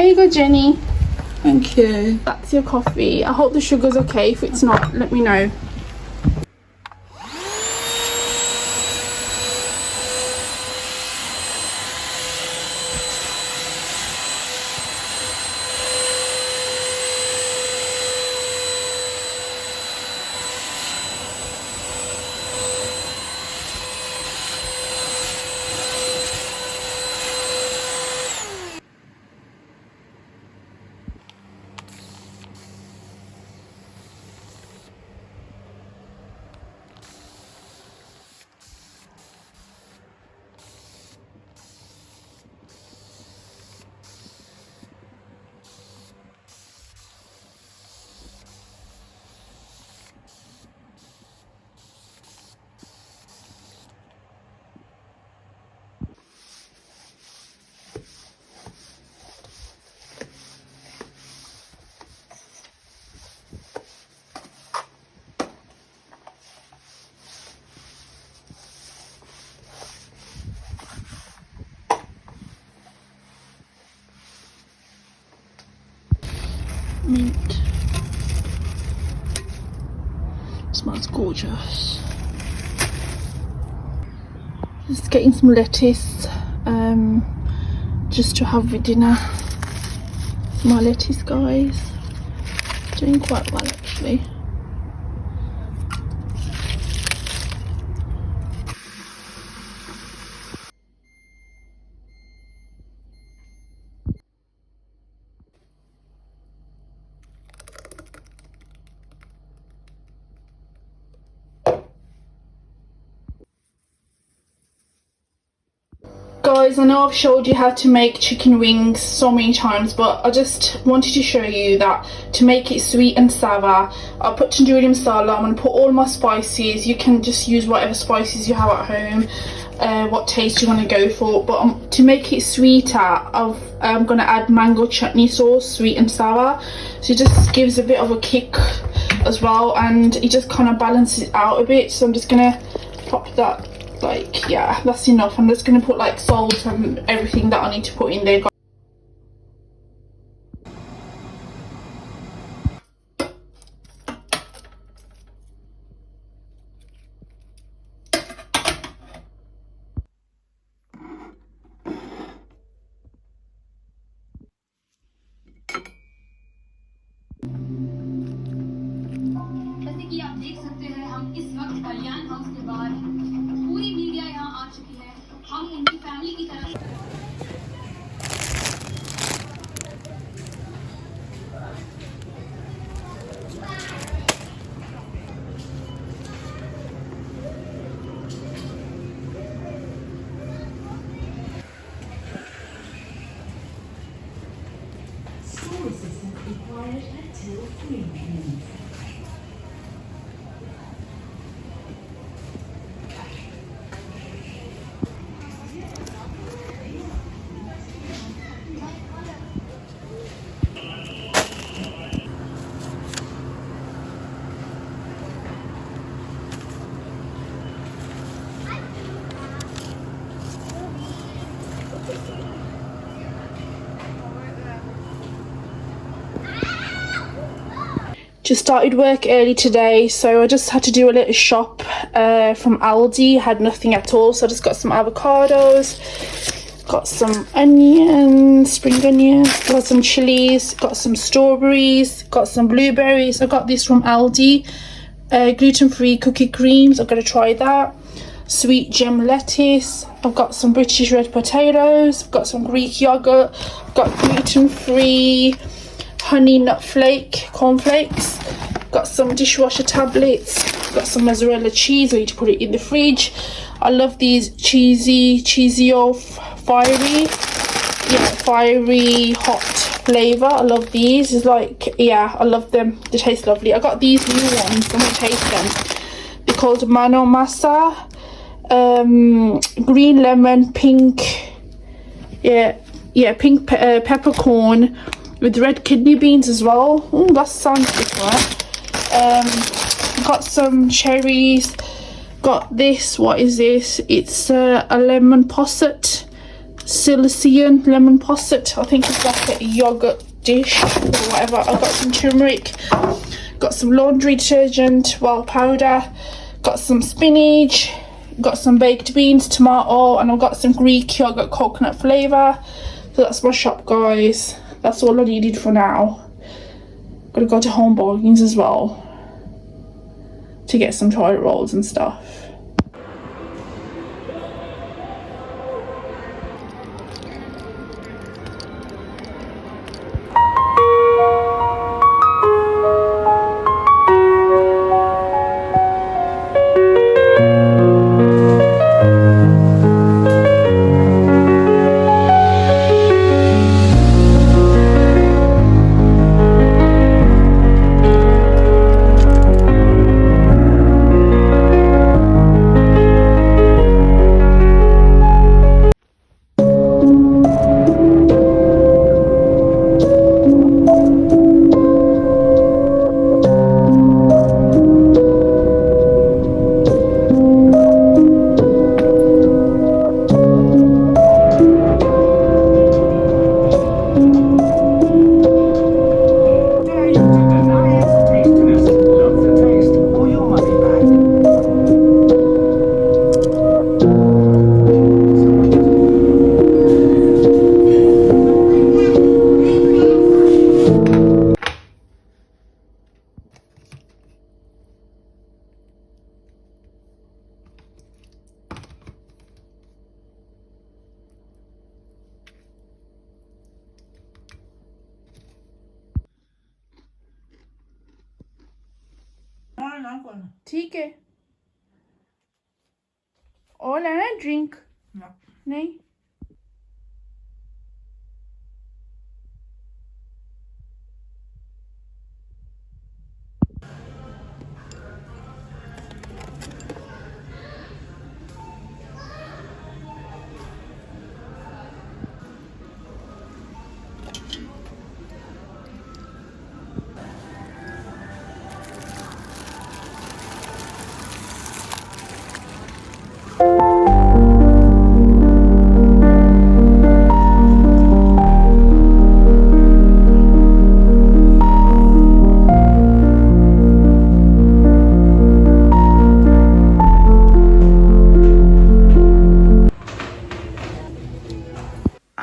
There you go, Jenny. Thank you. That's your coffee. I hope the sugar's okay. If it's not, let me know. Mint. Smells gorgeous. Just getting some lettuce just to have with dinner. My lettuce, guys, doing quite well actually. Guys, I know I've showed you how to make chicken wings so many times, but I just wanted to show you that to make it sweet and sour, I put tandoori masala. I'm going to put all my spices. You can just use whatever spices you have at home, what taste you want to go for. But to make it sweeter, I'm going to add mango chutney sauce, sweet and sour. So it just gives a bit of a kick as well, and it just kind of balances it out a bit. So I'm just going to pop that. Like, yeah, that's enough. I'm just gonna put like salt and everything that I need to put in there. जैसे कि आप देख सकते हैं, हम इस वक्त कल्याण house के बाहर हैं। पूरी मीडिया यहाँ आ चुकी है। हम उनकी फैमिली की तरफ just started work early today, so I just had to do a little shop from Aldi. Had nothing at all, so I just got some avocados, got some onions, spring onions, got some chilies, got some strawberries, got some blueberries. I got this from Aldi. Gluten-free cookie creams, I'm gonna try that. Sweet gem lettuce, I've got some British red potatoes, I've got some Greek yogurt, I've got gluten-free honey nut flake cornflakes, got some dishwasher tablets, got some mozzarella cheese. I need to put it in the fridge. I love these cheesy or fiery hot flavor. I love these. It's like, yeah, I love them. They taste lovely. I got these new ones. I'm gonna taste them. They're called mano masa, green lemon, pink, pink peppercorn with red kidney beans as well. Oh, that sounds different. Got some cherries. Got this. What is this? It's a lemon posset Silesian lemon posset. I think it's like a yogurt dish or whatever. I got some turmeric, got some laundry detergent, wild powder, got some spinach, got some baked beans, tomato, and I've got some Greek yogurt coconut flavour. So that's my shop, guys. That's all I needed for now. Gotta go to Home Bargains as well to get some toilet rolls and stuff. ठीक है और लेना है drink नहीं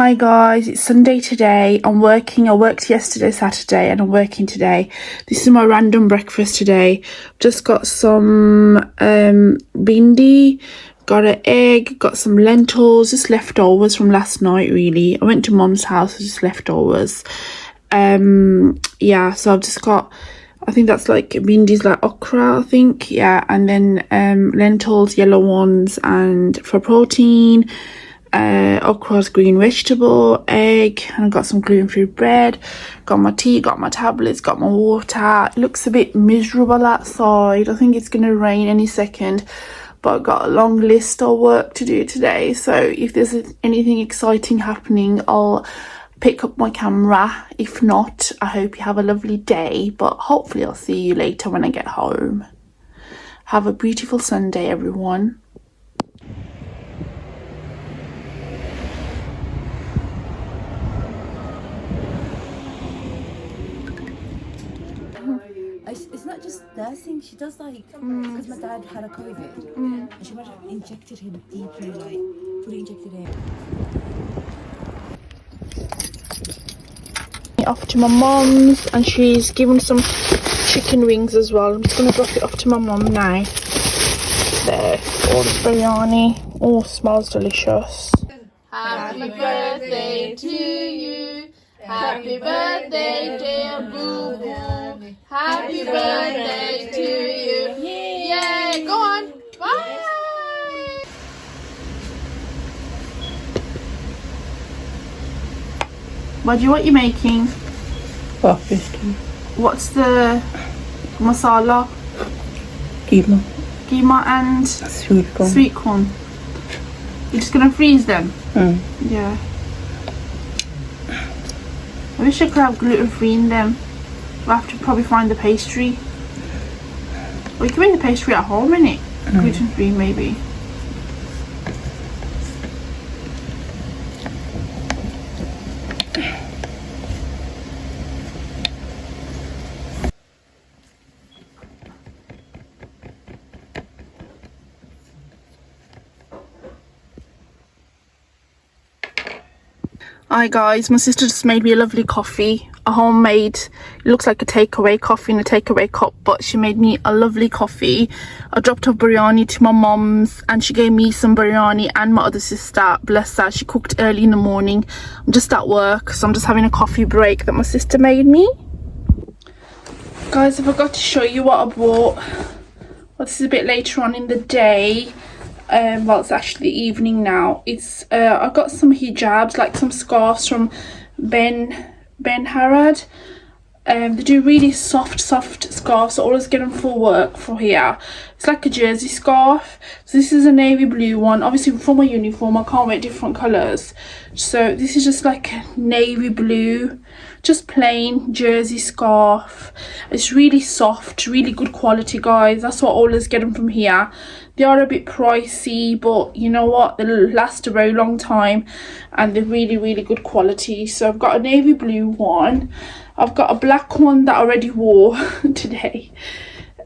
Hi guys, it's Sunday today. I'm working. I worked yesterday, Saturday, and I'm working today. This is my random breakfast today. Just got some bindi, got an egg, got some lentils, just leftovers from last night really. I went to Mum's house, just leftovers. Yeah, so I've just got, I think that's like bindi's like okra, I think. Yeah, and then lentils, yellow ones, and for protein. Okra's green vegetable, egg, and I got some gluten-free bread, got my tea, got my tablets, got my water. It looks a bit miserable outside. I think it's gonna rain any second, but I've got a long list of work to do today, so if there's anything exciting happening I'll pick up my camera. If not, I hope you have a lovely day, but hopefully I'll see you later when I get home. Have a beautiful Sunday, everyone. It's not just nursing, she does like, because my dad had a COVID, and she might have injected him deeply, like, fully injected him. Off to my mum's, and she's given some chicken wings as well. I'm just going to drop it off to my mum now. There, all the biryani. Oh, smells delicious. Happy birthday to you. Happy birthday, dear Boo Boo. Happy birthday to you. Yay! Go on. Bye. What you making? Breakfast. What's the masala? Keema. Keema and Sweet corn. sweet corn. You're just gonna freeze them? Yeah. I wish I could have gluten-free in them. I'll have to probably find the pastry. Well, you can make the pastry at home, innit? Gluten-free, maybe. Hi guys, my sister just made me a lovely coffee, a homemade, it looks like a takeaway coffee in a takeaway cup, but she made me a lovely coffee. I dropped off biryani to my mum's and she gave me some biryani, and my other sister, bless her, she cooked early in the morning. I'm just at work, so I'm just having a coffee break that my sister made me. Guys, I forgot to show you what I bought. Well, this is a bit later on in the day. Well, it's actually evening now. It's I got some hijabs, like some scarves from Ben Harad. They do really soft scarves, so I always get them for work for here. It's like a jersey scarf. So this is a navy blue one. Obviously for my uniform I can't wear different colours, so this is just like navy blue, just plain jersey scarf. It's really soft, really good quality, guys. That's what I always get them from here. They are a bit pricey, but you know what, they last a very long time and they're really good quality. So I've got a navy blue one, I've got a black one that I already wore today,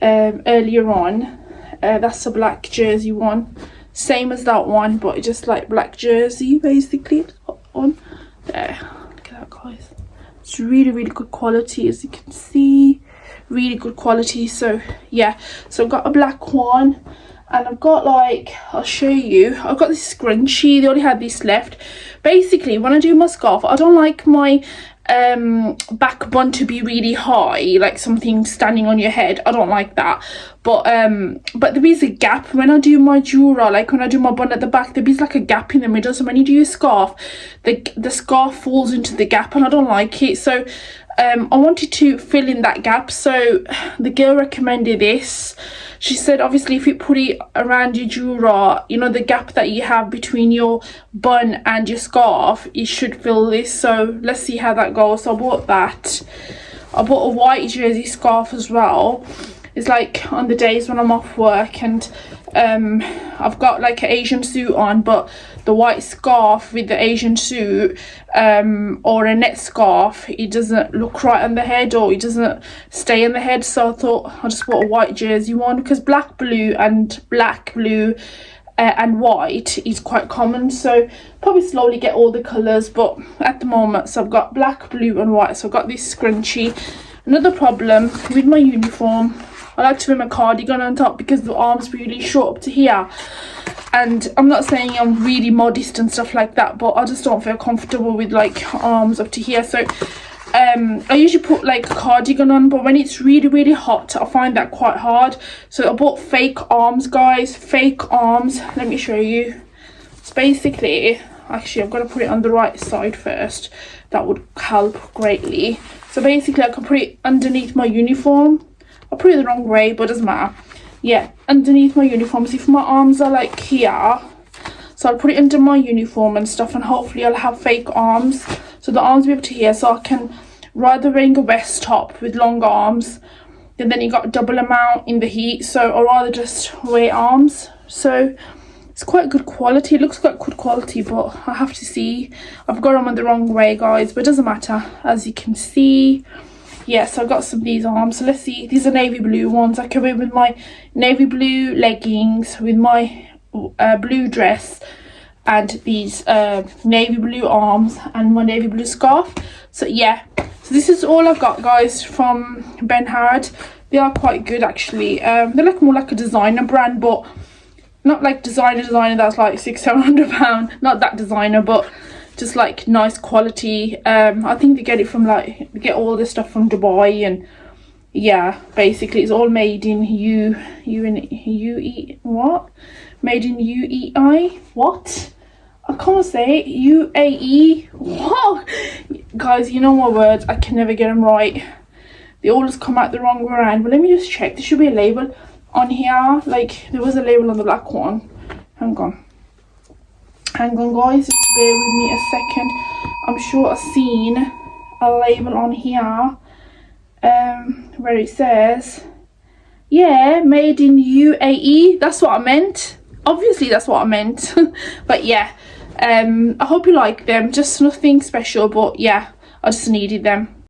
earlier on. That's a black jersey one, same as that one, but it's just like black jersey basically on there. Look at that, guys. It's really good quality, as you can see, really good quality. So yeah, so I've got a black one, and I've got, like, I'll show you, I've got this scrunchie. They only had this left. Basically when I do my scarf, I don't like my back bun to be really high, like something standing on your head. I don't like that, but there is a gap when I do my jura, like when I do my bun at the back, there is like a gap in the middle. So when you do your scarf, the scarf falls into the gap and I don't like it. So I wanted to fill in that gap, so the girl recommended this. She said obviously if you put it around your jura, you know, the gap that you have between your bun and your scarf, it should fill this. So let's see how that goes. So I bought that. I bought a white jersey scarf as well. It's like on the days when I'm off work and I've got like an Asian suit on, but the white scarf with the Asian suit or a net scarf, it doesn't look right on the head, or it doesn't stay on the head. So I thought I'll just put a white jersey one, because black blue and white is quite common. So probably slowly get all the colours, but at the moment, so I've got black, blue and white. So I've got this scrunchie. Another problem with my uniform, I like to wear my cardigan on top because the arm's really short up to here. And I'm not saying I'm really modest and stuff like that, but I just don't feel comfortable with like arms up to here. So I usually put like a cardigan on, but when it's really hot, I find that quite hard. So I bought fake arms, guys, fake arms. Let me show you. It's basically, actually I've got to put it on the right side first. That would help greatly. So basically I can put it underneath my uniform. I put it the wrong way, but it doesn't matter. Yeah, underneath my uniform. See, if my arms are like here, so I'll put it under my uniform and stuff, and hopefully I'll have fake arms, so the arms will be up to here, so I can, rather wearing a vest top with long arms, and then you got double amount in the heat, so I'd rather just wear arms. So it's quite good quality. It looks quite good quality, but I have to see. I've got them on the wrong way, guys, but it doesn't matter, as you can see. Yeah, so I got some of these arms. So let's see. These are navy blue ones. I can wear with my navy blue leggings, with my blue dress, and these navy blue arms and my navy blue scarf. So yeah, so this is all I've got, guys, from Ben Harad. They are quite good, actually. They're like more like a designer brand, but not like designer that's like £600-700. Not that designer, but just like nice quality. I think they get it from like, they get all this stuff from Dubai, and yeah, basically it's all made in made in UEI, what? I can't say it. UAE, what? Guys, you know my words, I can never get them right. They always come out the wrong way around. But let me just check. There should be a label on here. Like, there was a label on the black one. Hang on, guys, just bear with me a second. I'm sure I've seen a label on here where it says, yeah, made in UAE. That's what I meant. Obviously that's what I meant. But yeah, I hope you like them. Just nothing special, but yeah, I just needed them.